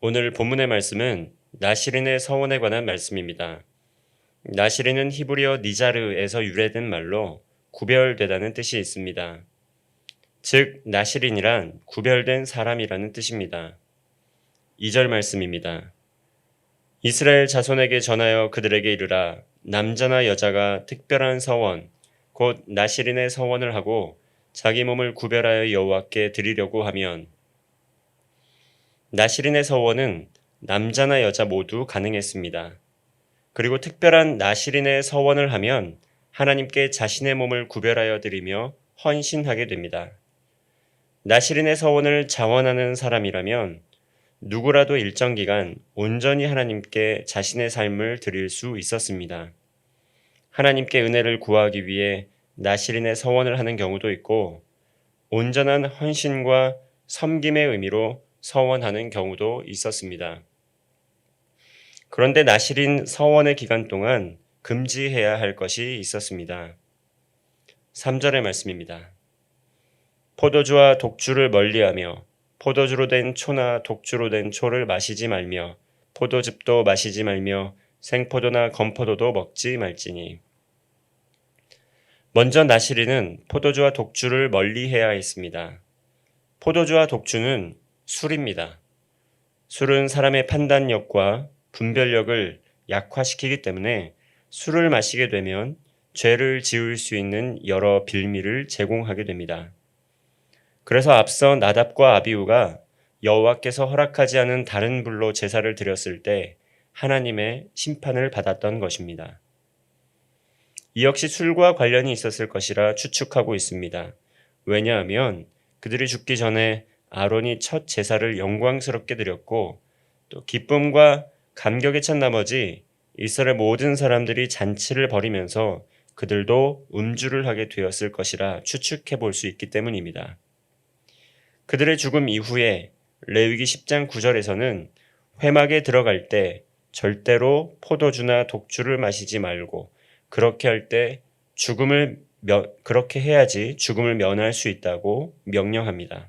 오늘 본문의 말씀은 나시린의 서원에 관한 말씀입니다. 나시린은 히브리어 니자르에서 유래된 말로 구별되다는 뜻이 있습니다. 즉, 나시린이란 구별된 사람이라는 뜻입니다. 2절 말씀입니다. 이스라엘 자손에게 전하여 그들에게 이르라. 남자나 여자가 특별한 서원, 곧 나시린의 서원을 하고 자기 몸을 구별하여 여호와께 드리려고 하면, 나시린의 서원은 남자나 여자 모두 가능했습니다. 그리고 특별한 나시린의 서원을 하면 하나님께 자신의 몸을 구별하여 드리며 헌신하게 됩니다. 나시린의 서원을 자원하는 사람이라면 누구라도 일정 기간 온전히 하나님께 자신의 삶을 드릴 수 있었습니다. 하나님께 은혜를 구하기 위해 나시린의 서원을 하는 경우도 있고, 온전한 헌신과 섬김의 의미로 서원하는 경우도 있었습니다. 그런데 나시린 서원의 기간 동안 금지해야 할 것이 있었습니다. 3절의 말씀입니다. 포도주와 독주를 멀리하며 포도주로 된 초나 독주로 된 초를 마시지 말며 포도즙도 마시지 말며 생포도나 건포도도 먹지 말지니. 먼저 나시린은 포도주와 독주를 멀리해야 했습니다. 포도주와 독주는 술입니다. 술은 사람의 판단력과 분별력을 약화시키기 때문에 술을 마시게 되면 죄를 지을 수 있는 여러 빌미를 제공하게 됩니다. 그래서 앞서 나답과 아비후가 여호와께서 허락하지 않은 다른 불로 제사를 드렸을 때 하나님의 심판을 받았던 것입니다. 이 역시 술과 관련이 있었을 것이라 추측하고 있습니다. 왜냐하면 그들이 죽기 전에 아론이 첫 제사를 영광스럽게 드렸고, 또 기쁨과 감격에 찬 나머지 이스라엘 모든 사람들이 잔치를 벌이면서 그들도 음주를 하게 되었을 것이라 추측해 볼 수 있기 때문입니다. 그들의 죽음 이후에 레위기 10장 9절에서는 회막에 들어갈 때 절대로 포도주나 독주를 마시지 말고 그렇게 할 때 그렇게 해야지 죽음을 면할 수 있다고 명령합니다.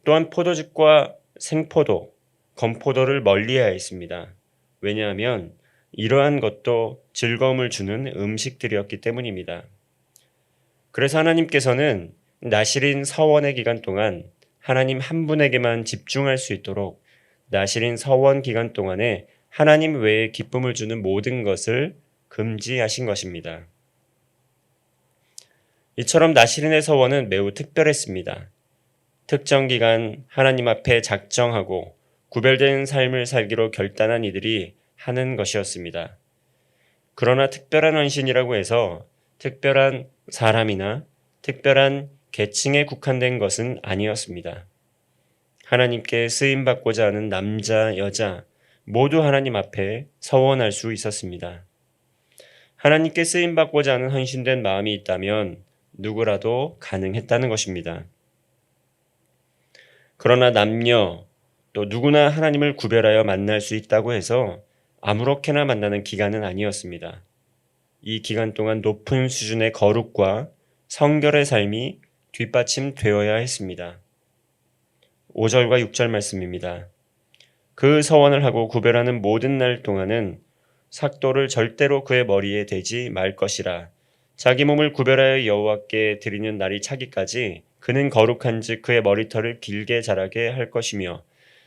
또한 포도즙과 생포도, 건포도를 멀리해야 했습니다. 왜냐하면 이러한 것도 즐거움을 주는 음식들이었기 때문입니다. 그래서 하나님께서는 나시린 서원의 기간 동안 하나님 한 분에게만 집중할 수 있도록 나시린 서원 기간 동안에 하나님 외에 기쁨을 주는 모든 것을 금지하신 것입니다. 이처럼 나시린의 서원은 매우 특별했습니다. 특정 기간 하나님 앞에 작정하고 구별된 삶을 살기로 결단한 이들이 하는 것이었습니다. 그러나 특별한 헌신이라고 해서 특별한 사람이나 특별한 계층에 국한된 것은 아니었습니다. 하나님께 쓰임받고자 하는 남자, 여자 모두 하나님 앞에 서원할 수 있었습니다. 하나님께 쓰임받고자 하는 헌신된 마음이 있다면 누구라도 가능했다는 것입니다. 그러나 남녀 또 누구나 하나님을 구별하여 만날 수 있다고 해서 아무렇게나 만나는 기간은 아니었습니다. 이 기간 동안 높은 수준의 거룩과 성결의 삶이 뒷받침되어야 했습니다. 5절과 6절 말씀입니다. 그 서원을 하고 구별하는 모든 날 동안은 삭도를 절대로 그의 머리에 대지 말 것이라. 자기 몸을 구별하여 여호와께 드리는 날이 차기까지 그는 거룩한즉 그의 머리털을 길게 자라게 할 것이며,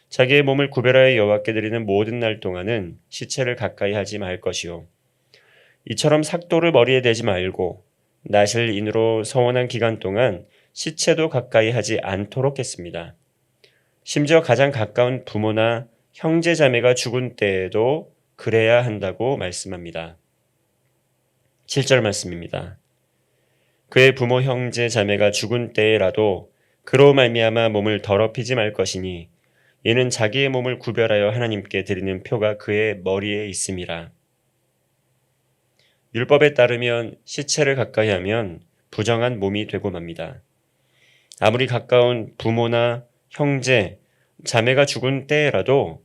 자기의 몸을 구별하여 여호와께 드리는 모든 날 동안은 시체를 가까이 하지 말 것이요. 이처럼 삭도를 머리에 대지 말고 나실인으로 서원한 기간 동안 시체도 가까이 하지 않도록 했습니다. 심지어 가장 가까운 부모나 형제 자매가 죽은 때에도 그래야 한다고 말씀합니다. 7절 말씀입니다. 그의 부모 형제 자매가 죽은 때라도 그로 말미암아 몸을 더럽히지 말 것이니 이는 자기의 몸을 구별하여 하나님께 드리는 표가 그의 머리에 있음이라. 율법에 따르면 시체를 가까이 하면 부정한 몸이 되고 맙니다. 아무리 가까운 부모나 형제, 자매가 죽은 때라도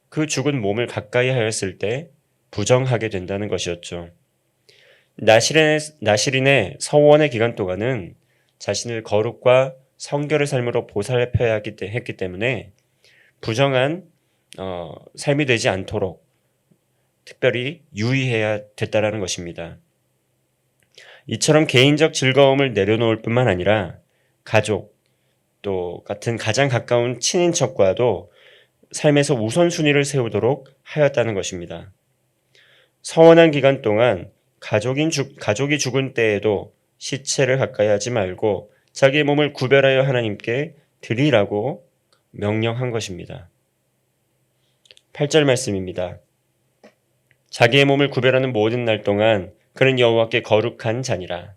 그 죽은 몸을 가까이 하였을 때 부정하게 된다는 것이었죠. 나시린의 서원의 기간 동안은 자신을 거룩과 성결의 삶으로 보살펴야 했기 때문에 부정한 삶이 되지 않도록 특별히 유의해야 됐다라는 것입니다. 이처럼 개인적 즐거움을 내려놓을 뿐만 아니라 가족 또 같은 가장 가까운 친인척과도 삶에서 우선순위를 세우도록 하였다는 것입니다. 서원한 기간 동안 가족이 죽은 때에도 시체를 가까이 하지 말고 자기의 몸을 구별하여 하나님께 드리라고 명령한 것입니다. 8절 말씀입니다. 자기의 몸을 구별하는 모든 날 동안 그는 여호와께 거룩한 자니라.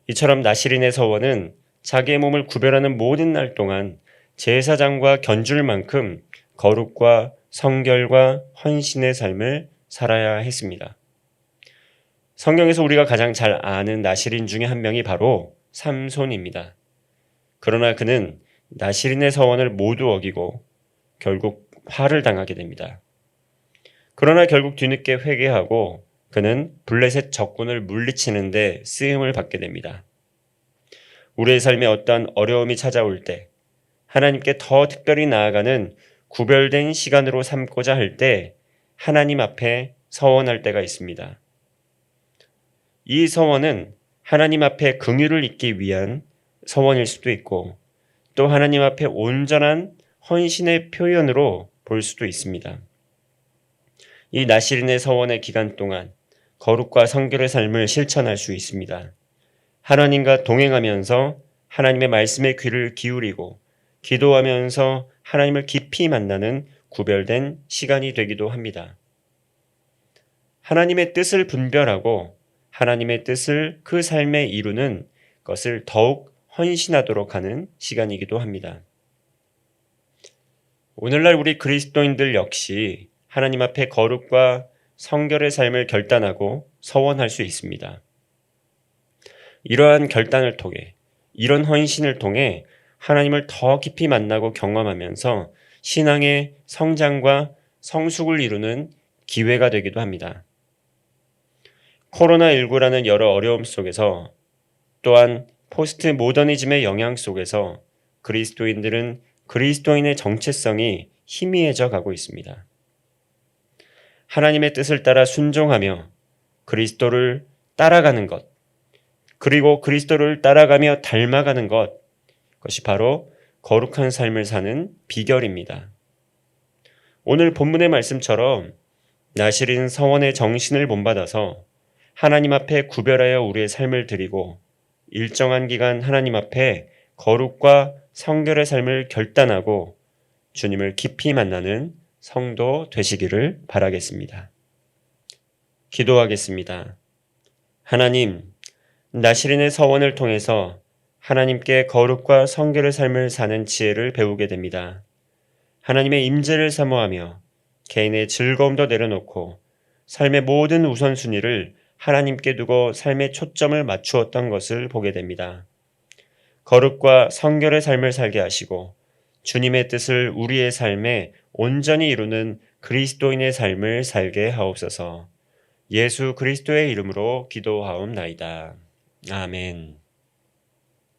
이처럼 나시린의 서원은 자기의 몸을 구별하는 모든 날 동안 제사장과 견줄 만큼 거룩과 성결과 헌신의 삶을 살아야 했습니다. 성경에서 우리가 가장 잘 아는 나시린 중에 한 명이 바로 삼손입니다. 그러나 그는 나시린의 서원을 모두 어기고 결국 화를 당하게 됩니다. 그러나 결국 뒤늦게 회개하고 그는 블레셋 적군을 물리치는 데 쓰임을 받게 됩니다. 우리의 삶에 어떠한 어려움이 찾아올 때 하나님께 더 특별히 나아가는 구별된 시간으로 삼고자 할 때 하나님 앞에 서원할 때가 있습니다. 이 서원은 하나님 앞에 긍휼을 잊기 위한 서원일 수도 있고 또 하나님 앞에 온전한 헌신의 표현으로 볼 수도 있습니다. 이 나시린의 서원의 기간 동안 거룩과 성결의 삶을 실천할 수 있습니다. 하나님과 동행하면서 하나님의 말씀에 귀를 기울이고 기도하면서 하나님을 깊이 만나는 구별된 시간이 되기도 합니다. 하나님의 뜻을 분별하고 하나님의 뜻을 그 삶에 이루는 것을 더욱 헌신하도록 하는 시간이기도 합니다. 오늘날 우리 그리스도인들 역시 하나님 앞에 거룩과 성결의 삶을 결단하고 서원할 수 있습니다. 이러한 결단을 통해 이런 헌신을 통해 하나님을 더 깊이 만나고 경험하면서 신앙의 성장과 성숙을 이루는 기회가 되기도 합니다. 코로나19라는 여러 어려움 속에서 또한 포스트 모더니즘의 영향 속에서 그리스도인들은 그리스도인의 정체성이 희미해져 가고 있습니다. 하나님의 뜻을 따라 순종하며 그리스도를 따라가는 것, 그리고 그리스도를 따라가며 닮아가는 것, 그것이 바로 거룩한 삶을 사는 비결입니다. 오늘 본문의 말씀처럼 나시린 서원의 정신을 본받아서 하나님 앞에 구별하여 우리의 삶을 드리고 일정한 기간 하나님 앞에 거룩과 성결의 삶을 결단하고 주님을 깊이 만나는 성도 되시기를 바라겠습니다. 기도하겠습니다. 하나님, 나시린의 서원을 통해서 하나님께 거룩과 성결의 삶을 사는 지혜를 배우게 됩니다. 하나님의 임재를 사모하며 개인의 즐거움도 내려놓고 삶의 모든 우선순위를 하나님께 두고 삶의 초점을 맞추었던 것을 보게 됩니다. 거룩과 성결의 삶을 살게 하시고 주님의 뜻을 우리의 삶에 온전히 이루는 그리스도인의 삶을 살게 하옵소서. 예수 그리스도의 이름으로 기도하옵나이다. 아멘.